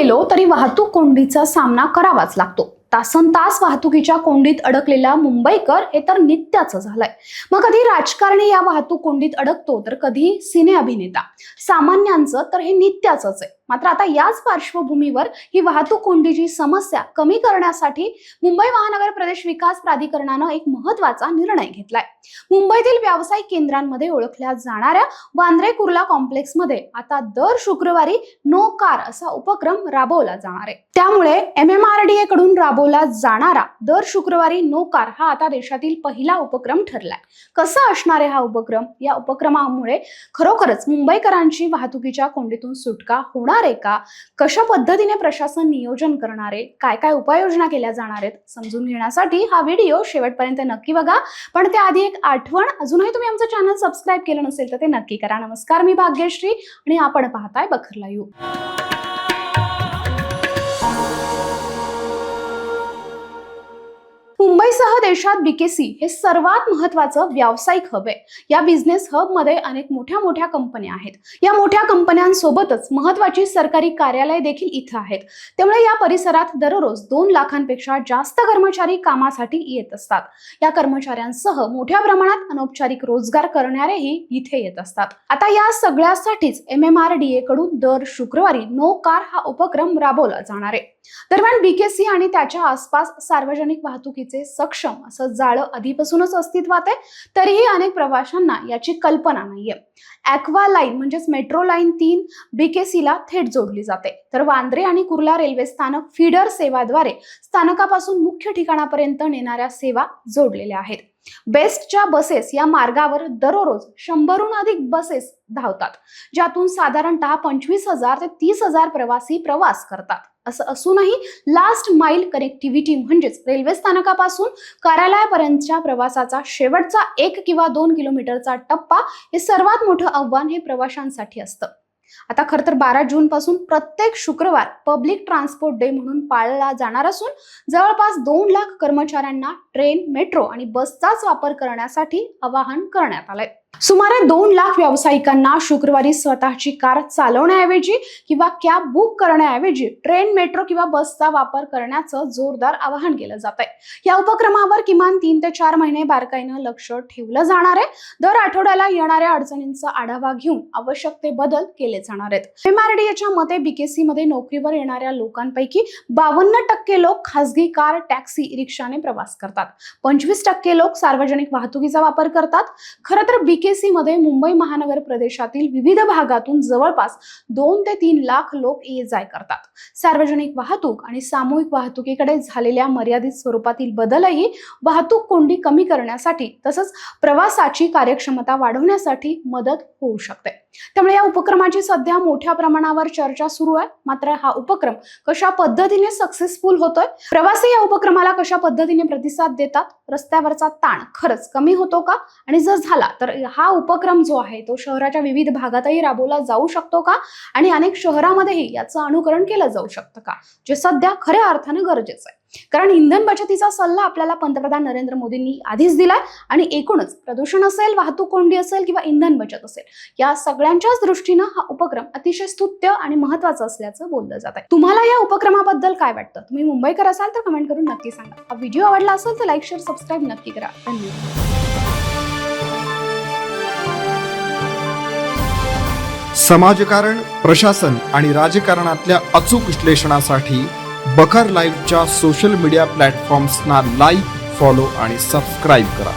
गेलो तरी वाहतूक कोंडीचा सामना करावाच लागतो। तासनतास वाहतुकीच्या कोंडीत अडकलेला मुंबईकर हे तर नित्याचं झालंय। मग कधी राजकारणी या वाहतूक कोंडीत अडकतो तर कधी सिने अभिनेता। सामान्यांचं तर हे नित्याचंच आहे। मात्र आता याच पार्श्वभूमीवर ही वाहतूक कोंडीची समस्या कमी करण्यासाठी मुंबई महानगर प्रदेश विकास प्राधिकरणानं एक महत्त्वाचा निर्णय घेतलाय। मुंबईतील व्यावसायिक केंद्रांमध्ये ओळखल्या जाणाऱ्या वांद्रे कुर्ला कॉम्प्लेक्समध्ये आता दर शुक्रवारी नो कार असा उपक्रम राबवला जाणार आहे। त्यामुळे MMRDA कडून राबवला जाणारा दर शुक्रवारी नो कार हा आता देशातील पहिला उपक्रम ठरलाय। कसा असणार आहे हा उपक्रम? या उपक्रमामुळे खरोखरच मुंबईकरांची वाहतुकीच्या कोंडीतून सुटका होणार आहे का? कशा पद्धतीने प्रशासन नियोजन करणार आहे? काय काय उपाययोजना केल्या जाणार आहेत? समजून घेण्यासाठी हा व्हिडिओ शेवटपर्यंत नक्की बघा। पण त्याआधी एक आठवण, अजूनही तुम्ही आमचं चॅनल सबस्क्राइब केलं नसेल तर ते नक्की करा। नमस्कार, मी भाग्यश्री आणि आपण पाहताय बखर लाईव्ह। मुंबईसह देशात BKC हे सर्वात महत्त्वाचं व्यावसायिक हब आहे। या बिझनेस हब मध्ये अनेक मोठ्या कंपन्या आहेत। या मोठ्या कंपन्यांसोबतच महत्त्वाची सरकारी कार्यालय देखील इथं आहेत। त्यामुळे या परिसरात दररोज 2 लाखांपेक्षा जास्त कर्मचारी कामासाठी येत असतात। या कर्मचाऱ्यांसह मोठ्या प्रमाणात अनौपचारिक रोजगार करणारेही इथे येत असतात। आता या सगळ्यासाठीच MMRDA कडून दर शुक्रवारी नो कार हा उपक्रम राबवला जाणार आहे। दरम्यान BKC आणि त्याच्या आसपास सार्वजनिक वाहतुकीचे सक्षम असं जाळं आधीपासूनच अस्तित्वात आहे, तरीही अनेक प्रवाशांना याची कल्पना नाहीये। ॲक्वा लाईन म्हणजेच मेट्रो लाईन 3 BKC ला थेट जोडली जाते, तर वांद्रे आणि कुर्ला रेल्वे स्थानक फीडर सेवाद्वारे स्थानकापासून मुख्य ठिकाणापर्यंत नेणाऱ्या सेवा जोडलेल्या आहेत। बेस्टच्या बसेस या मार्गावर दररोज 100हून अधिक बसेस धावतात, ज्यातून साधारणतः 25,000 ते 30,000 प्रवासी प्रवास करतात। असं असूनही लास्ट माइल कनेक्टिव्हिटी म्हणजेच रेल्वे स्थानकापासून कार्यालयापर्यंतच्या प्रवासाचा शेवटचा 1 किंवा 2 किलोमीटरचा टप्पा हे सर्वात मोठं आव्हान हे प्रवाशांसाठी असतं। आता खरं तर 12 जून पासून प्रत्येक शुक्रवार पब्लिक ट्रान्सपोर्ट डे म्हणून पाळला जाणार असून जवळपास 2 लाख कर्मचाऱ्यांना ट्रेन, मेट्रो आणि बसचाच वापर करण्यासाठी आवाहन करण्यात आलंय। सुमारे 2 लाख व्यावसायिकांना शुक्रवारी स्वतःची कार चालवण्याऐवजी किंवा कॅब बुक करण्याऐवजी ट्रेन, मेट्रो किंवा बसचा वापर करण्याचं जोरदार आवाहन केलं जातंय। या उपक्रमावर किमान 3 ते 4 महिने बारकाईनं लक्ष ठेवलं जाणार आहे। दर आठवड्याला येणाऱ्या अडचणींचा आढावा घेऊन आवश्यक ते बदल केले जाणार आहेत। MMRDAच्या मते BKC मध्ये नोकरीवर येणाऱ्या लोकांपैकी 52% लोक खासगी कार, टॅक्सी, रिक्षाने प्रवास करतात। 25% लोक सार्वजनिक वाहतुकीचा वापर करतात। खरं तर BKC मध्ये मुंबई महानगर प्रदेशातील विविध भागातून जवळपास 2 ते 3 लाख लोक ये-जा करतात। सार्वजनिक वाहतूक आणि सामूहिक वाहतुकीकडे झालेल्या मर्यादित स्वरूपातील बदलही वाहतूक कोंडी कमी करण्यासाठी तसंच प्रवासाची कार्यक्षमता वाढवण्यासाठी मदत होऊ शकते। त्यामुळे या उपक्रमाची सध्या मोठ्या प्रमाणावर चर्चा सुरू आहे। मात्र हा उपक्रम कशा पद्धतीने सक्सेसफुल होतोय, प्रवासी या उपक्रमाला कशा पद्धतीने प्रतिसाद देतात, रस्त्यावरचा ताण खरंच कमी होतो का, आणि जर झाला तर हा उपक्रम जो आहे तो शहराच्या विविध भागातही राबवला जाऊ शकतो का, आणि अनेक शहरांमध्येही याचं अनुकरण केलं जाऊ शकतं का, जे सध्या खऱ्या अर्थाने गरजेचं आहे। कारण इंधन बचतीचा सल्ला आपल्याला पंतप्रधान नरेंद्र मोदींनी आधीच दिलाय आणि एकूणच प्रदूषण असेल, वाहतूक कोंडी असेल किंवा इंधन बचत असेल, या सगळ्यांच्याच दृष्टीनं हा उपक्रम अतिशय स्तुत्य आणि महत्त्वाचा असल्याचं बोललं जात आहे। तुम्हाला या उपक्रमाबद्दल काय वाटतं? तुम्ही मुंबईकर असाल तर कमेंट करून नक्की सांगा। हा व्हिडिओ आवडला असेल तर लाईक, शेअर, सबस्क्राईब नक्की करा। धन्यवाद। समाजकारण, प्रशासन आणि राजकारणातल्या अचूक विश्लेषणासाठी बखर लाईव्हच्या सोशल मीडिया प्लॅटफॉर्म्सना लाईक, फॉलो आणि सबस्क्राईब करा।